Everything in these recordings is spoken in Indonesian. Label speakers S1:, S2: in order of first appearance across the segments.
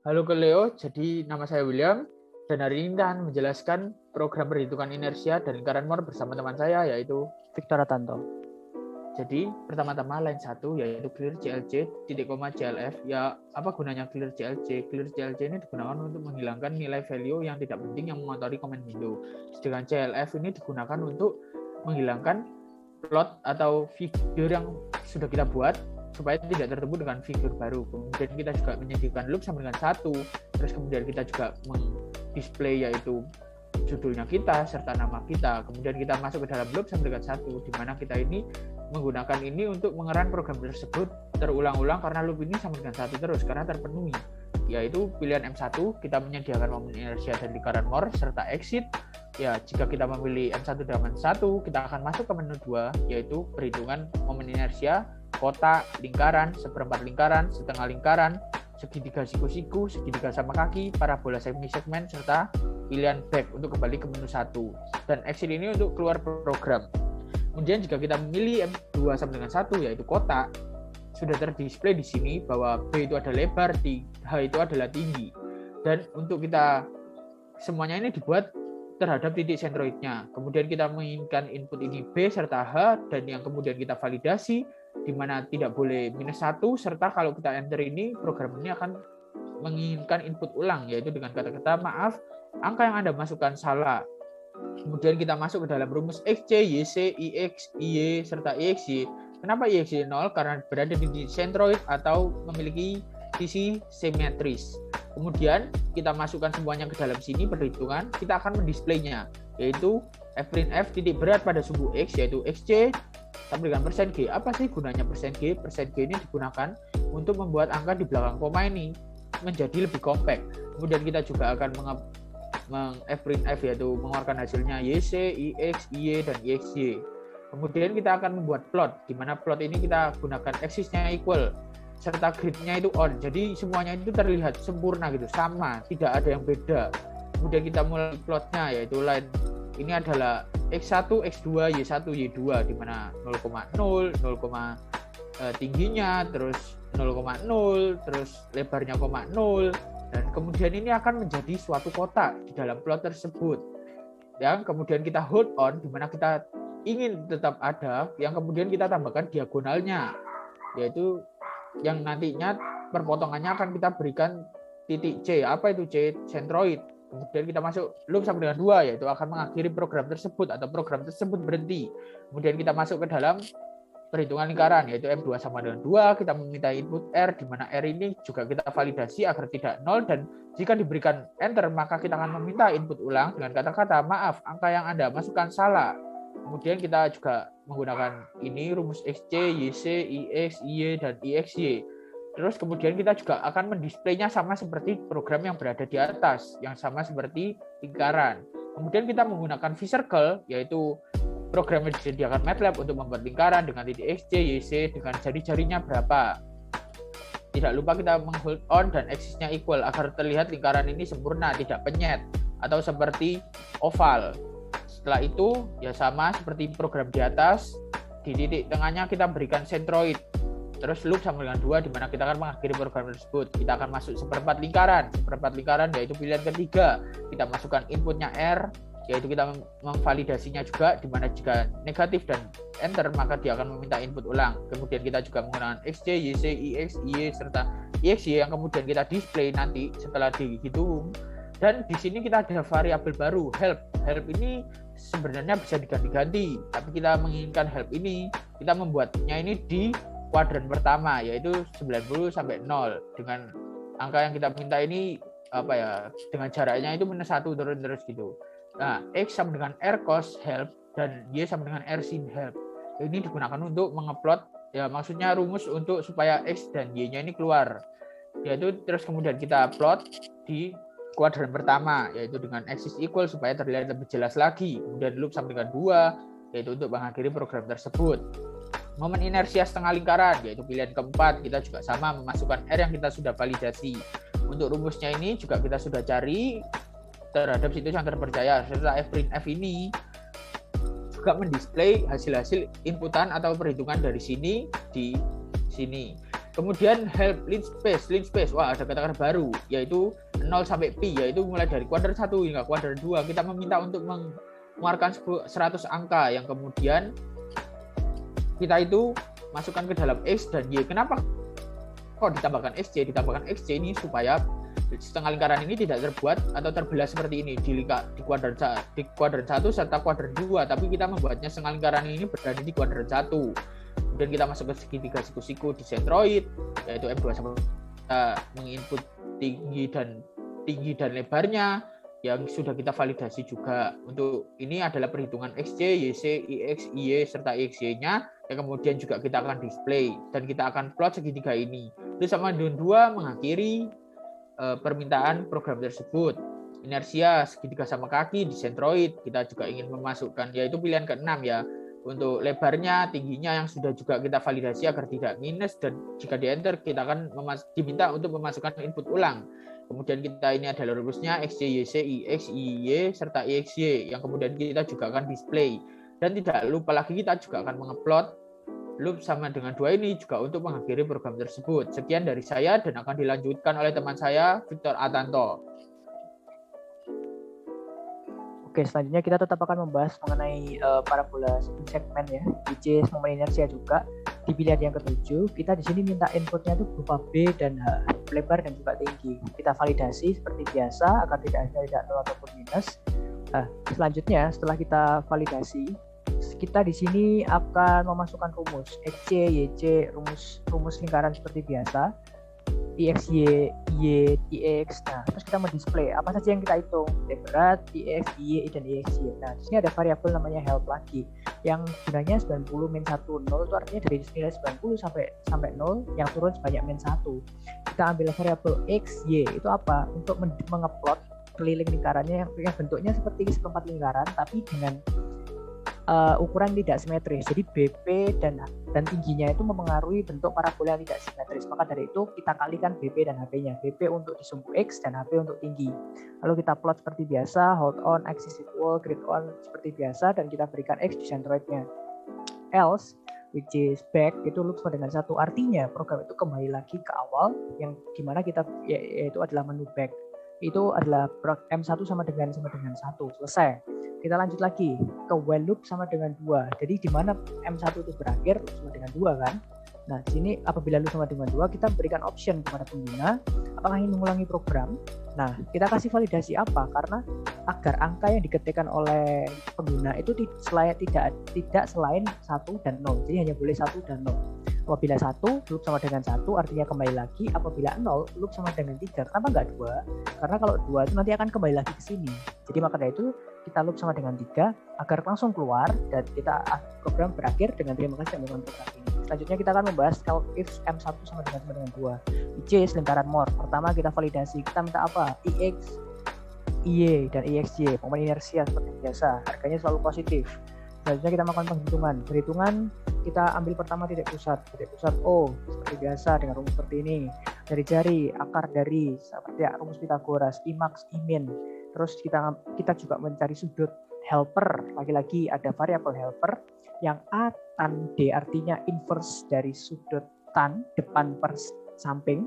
S1: Halo ke Leo, jadi nama saya William dan hari ini kita akan menjelaskan program perhitungan inersia dan lingkaran Moore bersama teman saya yaitu
S2: Victor Tanto.
S1: Jadi pertama-tama line 1 yaitu clear CLC titik koma CLF. Ya, apa gunanya clear CLC? Clear CLC ini digunakan untuk menghilangkan nilai value yang tidak penting yang mengotori comment window. Sedangkan CLF ini digunakan untuk menghilangkan plot atau figure yang sudah kita buat supaya tidak tertipu dengan figur baru. Kemudian kita juga menyediakan loop sama dengan 1. Terus kemudian kita juga mendisplay yaitu judulnya kita serta nama kita. Kemudian kita masuk ke dalam loop sama dengan 1, di mana kita ini menggunakan ini untuk mengerun program tersebut terulang-ulang karena loop ini sama dengan 1 terus karena terpenuhi. Yaitu pilihan M1 kita menyediakan momen inersia dan lingkaran Moore serta exit. Ya, jika kita memilih M1 dan M1, kita akan masuk ke menu 2 yaitu perhitungan momen inersia, kotak, lingkaran, seperempat lingkaran, setengah lingkaran, segitiga siku-siku, segitiga sama kaki, parabola semi-segmen, serta pilihan back untuk kembali ke menu 1. Dan exit ini untuk keluar program. Kemudian jika kita memilih M2 sama dengan 1 yaitu kotak, sudah terdisplay di sini bahwa B itu ada lebar, H itu adalah tinggi. Dan untuk kita semuanya ini dibuat terhadap titik sentroidnya. Kemudian kita menginginkan input ini B serta H dan yang kemudian kita validasi di mana tidak boleh -1 serta kalau kita enter ini program ini akan menginginkan input ulang yaitu dengan kata-kata maaf angka yang Anda masukkan salah. Kemudian kita masuk ke dalam rumus XC, YC, IX, IY serta IXY. Kenapa IXY 0? Karena berada di centroid atau memiliki sisi simetris. Kemudian kita masukkan semuanya ke dalam sini perhitungan, kita akan mendisplaynya yaitu fprintf titik berat pada sumbu X yaitu XC sama dengan %G. Apa sih gunanya %G? %G ini digunakan untuk membuat angka di belakang koma ini menjadi lebih kompak. Kemudian kita juga akan fprintf yaitu mengeluarkan hasilnya YC, IX, IY dan IXY. Kemudian kita akan membuat plot, di mana plot ini kita gunakan axis-nya equal serta grid-nya itu on. Jadi semuanya itu terlihat sempurna gitu, sama, tidak ada yang beda. Kemudian kita mulai plotnya yaitu line ini adalah X1, X2, Y1, Y2 di mana 0,0, tingginya, terus 0,0, terus lebarnya 0, dan kemudian ini akan menjadi suatu kotak di dalam plot tersebut. Yang kemudian kita hold on di mana kita ingin tetap ada, yang kemudian kita tambahkan diagonalnya yaitu yang nantinya perpotongannya akan kita berikan titik C. Apa itu C? Centroid. Kemudian kita masuk loop sampai dengan 2 yaitu akan mengakhiri program tersebut atau program tersebut berhenti. Kemudian kita masuk ke dalam perhitungan lingkaran yaitu M2 sama dengan 2, kita meminta input R di mana R ini juga kita validasi agar tidak 0 dan jika diberikan enter maka kita akan meminta input ulang dengan kata-kata maaf angka yang Anda masukkan salah. Kemudian kita juga menggunakan ini rumus XC, YC, IX, IY dan IXY. Terus kemudian kita juga akan mendisplaynya sama seperti program yang berada di atas, yang sama seperti lingkaran. Kemudian kita menggunakan V-circle, yaitu program yang disediakan MATLAB untuk membuat lingkaran dengan titik XC, YC dengan jari-jarinya berapa. Tidak lupa kita meng-hold on dan axis-nya equal agar terlihat lingkaran ini sempurna, tidak penyet, atau seperti oval. Setelah itu, ya sama seperti program di atas, di titik tengahnya kita berikan centroid. Terus loop sama dengan 2, di mana kita akan mengakhiri program tersebut. Kita akan masuk seperempat lingkaran. Seperempat lingkaran yaitu pilihan ketiga. Kita masukkan inputnya R, yaitu kita memvalidasinya juga, di mana jika negatif dan enter, maka dia akan meminta input ulang. Kemudian kita juga menggunakan XC, YC, IX, IY, serta IXY yang kemudian kita display nanti setelah dihitung. Dan di sini kita ada variabel baru, help. Help ini sebenarnya bisa diganti-ganti, tapi kita menginginkan help ini, kita membuatnya ini di kuadran pertama, yaitu 90 sampai 0. Dengan angka yang kita minta ini, dengan jaraknya itu -1 turun terus gitu. Nah, X sama dengan R cos help, dan Y sama dengan R sin help. Ini digunakan untuk mengeplot, ya maksudnya rumus untuk supaya X dan Y-nya ini keluar. Yaitu terus kemudian kita plot di kuadran pertama yaitu dengan axis equal supaya terlihat lebih jelas lagi. Kemudian loop sampai dengan 2 yaitu untuk mengakhiri program tersebut. Momen inersia setengah lingkaran yaitu pilihan keempat, kita juga sama memasukkan R yang kita sudah validasi. Untuk rumusnya ini juga kita sudah cari terhadap situs yang terpercaya. Serta fprintf ini juga mendisplay hasil-hasil inputan atau perhitungan dari sini di sini. Kemudian help line space. Wah, ada kata-kata baru, yaitu 0 sampai pi, yaitu mulai dari kuadran 1 hingga kuadran 2. Kita meminta untuk mengeluarkan 100 angka yang kemudian kita itu masukkan ke dalam X dan Y. Kenapa kok ditambahkan XY? Ditambahkan XY ini supaya setengah lingkaran ini tidak terbuat atau terbelah seperti ini di kuadran 1 serta kuadran 2, tapi kita membuatnya setengah lingkaran ini berada di kuadran 1. Kemudian kita masuk ke segitiga siku-siku di sentroid, yaitu M2 sampai kita menginput tinggi dan lebarnya yang sudah kita validasi juga. Untuk ini adalah perhitungan XY, YC, IX, IY serta IXY-nya yang kemudian juga kita akan display dan kita akan plot segitiga ini. Itu sama dengan 2 mengakhiri permintaan program tersebut. Inersia segitiga sama kaki di sentroid kita juga ingin memasukkan, yaitu pilihan ke-6 ya. Untuk lebarnya, tingginya yang sudah juga kita validasi agar tidak minus, dan jika di enter kita akan diminta untuk memasukkan input ulang. Kemudian kita ini adalah rumusnya XY, YC, IX, IY serta IXY yang kemudian kita juga akan display. Dan tidak lupa lagi kita juga akan mengupload loop sama dengan 2 ini juga untuk mengakhiri program tersebut. Sekian dari saya dan akan dilanjutkan oleh teman saya Victor Atanto.
S2: Oke, selanjutnya kita tetap akan membahas mengenai parabola segmen ya, which is momen inersia juga. Di pilihan yang ke-7, kita di sini minta inputnya itu berupa B dan H, lebar dan juga tinggi. Kita validasi seperti biasa agar tidak 0 ataupun minus. Nah, selanjutnya setelah kita validasi, kita di sini akan memasukkan rumus XY, YC, rumus lingkaran seperti biasa. IXY, Y, IX. Nah, terus kita mendisplay apa saja yang kita hitung, D berat, IX, Y, dan IXY. Nah, di sini ada variabel namanya help lagi, yang gunanya 90 min 1, 0 itu artinya dari nilai 90 sampai 0 yang turun sebanyak min 1. Kita ambil variabel X, Y, itu apa? Untuk mengeplot keliling lingkarannya yang bentuknya seperti seperempat lingkaran, tapi dengan ukuran tidak simetris. Jadi BP dan tingginya itu memengaruhi bentuk parabola yang tidak simetris. Maka dari itu kita kalikan BP dan HP-nya. BP untuk di sumbu X dan HP untuk tinggi. Lalu kita plot seperti biasa, hold on, axis equal, grid on seperti biasa, dan kita berikan X di centroidnya. Else, which is back, itu loop sama dengan 1. Artinya program itu kembali lagi ke awal, yang dimana kita yaitu adalah menu back. Itu adalah M1 sama dengan 1. Selesai. Kita lanjut lagi ke while loop sama dengan 2. Jadi di mana M1 itu berakhir, loop sama dengan 2 kan. Nah, di sini apabila loop sama dengan 2, kita berikan option kepada pengguna apakah ingin mengulangi program. Nah, kita kasih validasi apa? Karena agar angka yang diketikkan oleh pengguna itu tidak selain 1 dan 0. Jadi hanya boleh 1 dan 0. Apabila 1, loop sama dengan 1 artinya kembali lagi. Apabila 0, loop sama dengan 3. Kenapa nggak 2? Karena kalau 2 itu nanti akan kembali lagi ke sini. Jadi maka dari itu kita loop sama dengan 3 agar langsung keluar dan kita program berakhir dengan terima kasih dengan program ini. Selanjutnya kita akan membahas kalau if M1 sama dengan 2. which is lingkaran Moore. Pertama kita validasi, kita minta apa? IX, IY, dan IXY. Momen inersia seperti biasa, harganya selalu positif. Selanjutnya kita melakukan perhitungan kita ambil pertama titik pusat O seperti biasa dengan rumus seperti ini. Dari jari, akar dari seperti rumus Pythagoras, Imax, Imin. Terus kita juga mencari sudut helper. Lagi-lagi ada variabel helper yang A tan D, artinya inverse dari sudut tan depan per samping,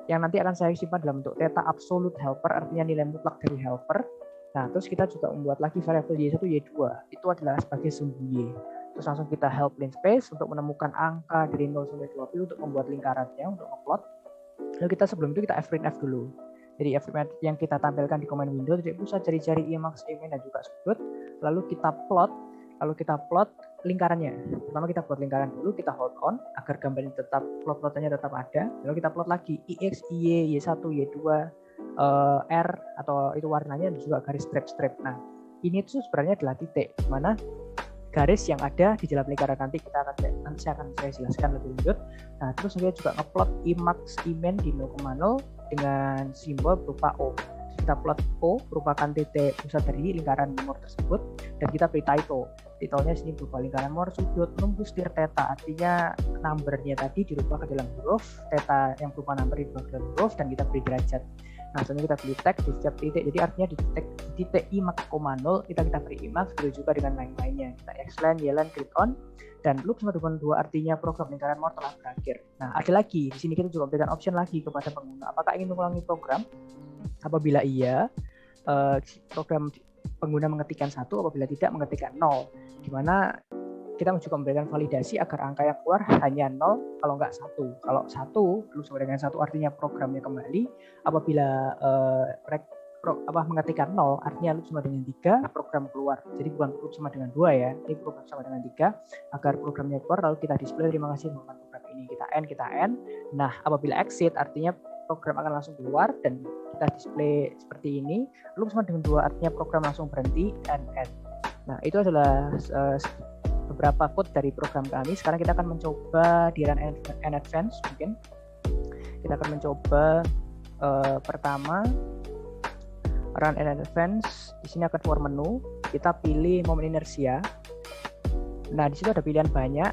S2: yang nanti akan saya simpan dalam bentuk theta absolute helper, artinya nilai mutlak dari helper. Nah, terus kita juga membuat lagi variabel Y1, Y2. Itu adalah sebagai sumbu Y. Terus langsung kita help line space untuk menemukan angka dari 0 sampai 20 untuk membuat lingkarannya, untuk ngeplot. Lalu kita sebelum itu kita fprint F dulu. Jadi fprint yang kita tampilkan di command window, titik pusat, jari-jari Imax, Imin, dan juga sudut. Lalu kita plot lingkarannya. Pertama kita buat lingkaran dulu, kita hold on agar gambarnya tetap, plot-plotannya tetap ada. Lalu kita plot lagi IX, Y, Y1, Y2, R atau itu warnanya, dan juga garis strip. Nah, ini tuh sebenarnya adalah titik mana garis yang ada di dalam lingkaran. Nanti saya akan jelaskan lebih lanjut. Nah, terus saya juga ngeplot Imax, Imin di 0,0 dengan simbol berupa O. Kita plot O merupakan titik pusat dari lingkaran Moore tersebut, dan kita beri title. Titelnya sini berupa lingkaran Moore sudut menembus tir theta, artinya numbernya tadi dirubah ke dalam huruf, theta yang berupa number dirubah ke dalam huruf, dan kita beri derajat. Nah, selanjutnya kita beri tag di setiap titik. Jadi artinya di titik Emax, 0 kita beri Emax, begitu juga dengan lain-lainnya. Kita explain, yellow, grid on, dan loop sama dengan 2 artinya program lingkaran more telah berakhir. Nah, ada lagi di sini kita juga memberikan option lagi kepada pengguna. Apakah ingin mengulangi program? Apabila iya, program pengguna mengetikkan 1, apabila tidak mengetikkan 0. Di mana kita juga memberikan validasi agar angka yang keluar hanya 0 kalau nggak 1. Kalau 1 loop sama dengan 1 artinya programnya kembali. Apabila mengetikkan 0 artinya loop sama dengan 3, program keluar. Jadi bukan loop sama dengan 2 ya, ini program sama dengan 3 agar programnya keluar lalu kita display terima kasih menggunakan program ini. Kita end. Nah, apabila exit artinya program akan langsung keluar dan kita display seperti ini. Loop sama dengan 2 artinya program langsung berhenti and end. Nah, itu adalah beberapa code dari program kami. Sekarang kita akan mencoba di run and advance mungkin. Kita akan mencoba pertama run and advance. Di sini akan keluar menu. Kita pilih momen inersia. Nah, di situ ada pilihan banyak.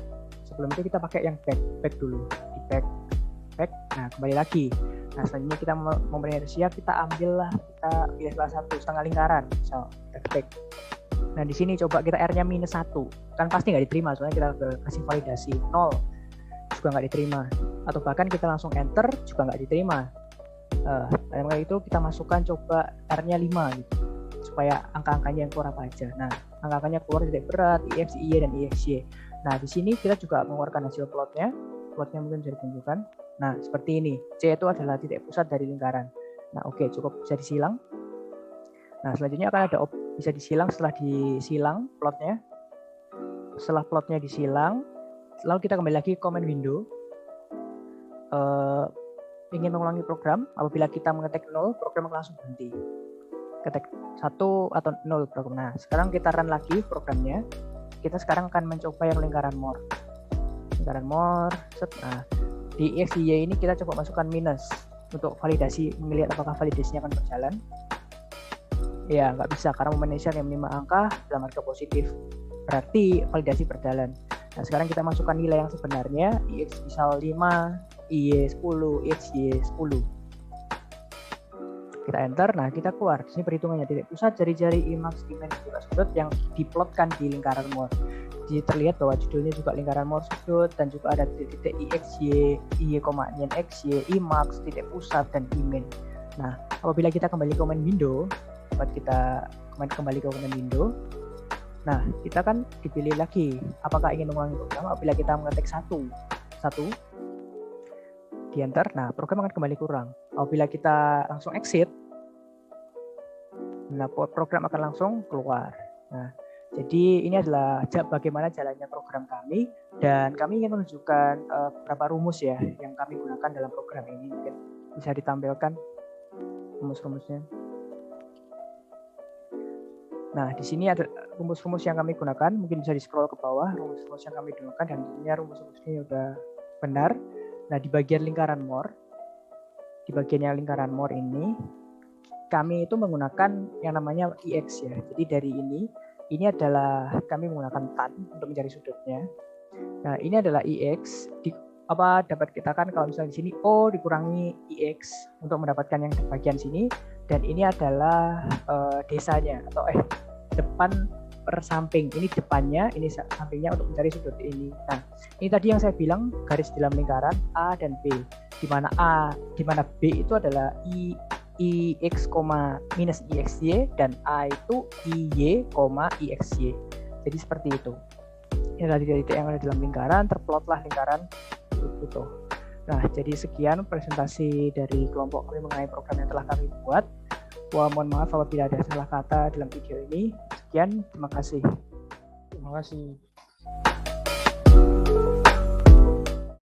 S2: Sebelum itu kita pakai yang back dulu. Di back. Nah, kembali lagi. Nah, selanjutnya kita momen inersia, kita ambillah, kita pilih salah satu setengah lingkaran. So, back. Nah, di sini coba kita R-nya -1. Kan pasti nggak diterima, soalnya kita kasih validasi 0 juga nggak diterima. Atau bahkan kita langsung enter juga nggak diterima. Dan kali itu kita masukkan coba R-nya 5 gitu. Supaya angka-angkanya yang keluar apa aja. Nah, angka-angkanya keluar titik berat, IX, IY, dan IXY. Nah, di sini kita juga mengeluarkan hasil plotnya. Plotnya mungkin bisa ditunjukkan. Nah, seperti ini. C itu adalah titik pusat dari lingkaran. Nah, oke, cukup bisa disilang. Nah, selanjutnya akan ada bisa disilang. Setelah disilang plotnya. Setelah plotnya disilang, lalu kita kembali lagi ke command window. Ingin mengulangi program, apabila kita mengetik 0, program akan langsung berhenti. Ketik 1 atau 0 program. Nah, sekarang kita run lagi programnya. Kita sekarang akan mencoba yang lingkaran more. Lingkaran more, set. Nah, di X, Y ini kita coba masukkan minus untuk validasi, melihat apakah validasinya akan berjalan. Ya, nggak bisa karena momen inisial yang 5 angka dalam harga positif. Berarti validasi berjalan. Nah, sekarang kita masukkan nilai yang sebenarnya, IX misal 5, IY 10, XY 10. Kita enter, nah kita keluar. Di sini perhitungannya titik pusat, jari-jari, Emax, dimen, juga sudut yang diplotkan di lingkaran more. Jadi terlihat bahwa judulnya juga lingkaran more sudut dan juga ada titik-titik IXY, IY, nyen XY, Emax, titik pusat, dan dimen. Nah, apabila kita kembali ke command window, kita kembali ke command window. Nah, kita kan dipilih lagi apakah ingin mengulangi program. Apabila kita mengetik 1 di enter, nah program akan kembali kurang. Apabila kita langsung exit, nah program akan langsung keluar. Nah, jadi ini adalah bagaimana jalannya program kami, dan kami ingin menunjukkan beberapa rumus ya yang kami gunakan dalam program ini. Mungkin bisa ditampilkan rumus-rumusnya. Nah, di sini ada rumus-rumus yang kami gunakan. Mungkin bisa di-scroll ke bawah rumus-rumus yang kami gunakan, dan tentunya rumus-rumusnya sudah benar. Nah, di bagian lingkaran more, di bagian yang lingkaran more ini, kami itu menggunakan yang namanya IX ya. Jadi dari ini adalah kami menggunakan tan untuk mencari sudutnya. Nah, ini adalah IX. Dapat kita kan kalau misalnya di sini O dikurangi IX untuk mendapatkan yang bagian sini. Dan ini adalah desanya atau depan per samping. Ini depannya, ini sampingnya untuk mencari sudut ini. Nah, ini tadi yang saya bilang garis dalam lingkaran A dan B. Di mana B itu adalah IX, minus IXY, dan A itu IY, IXY. Jadi seperti itu. Ini adalah titik-titik yang ada dalam lingkaran, terplotlah lingkaran itu. Nah, jadi sekian presentasi dari kelompok kami mengenai program yang telah kami buat. Mohon maaf apabila ada salah kata dalam video ini. Sekian, terima kasih.
S1: Terima kasih.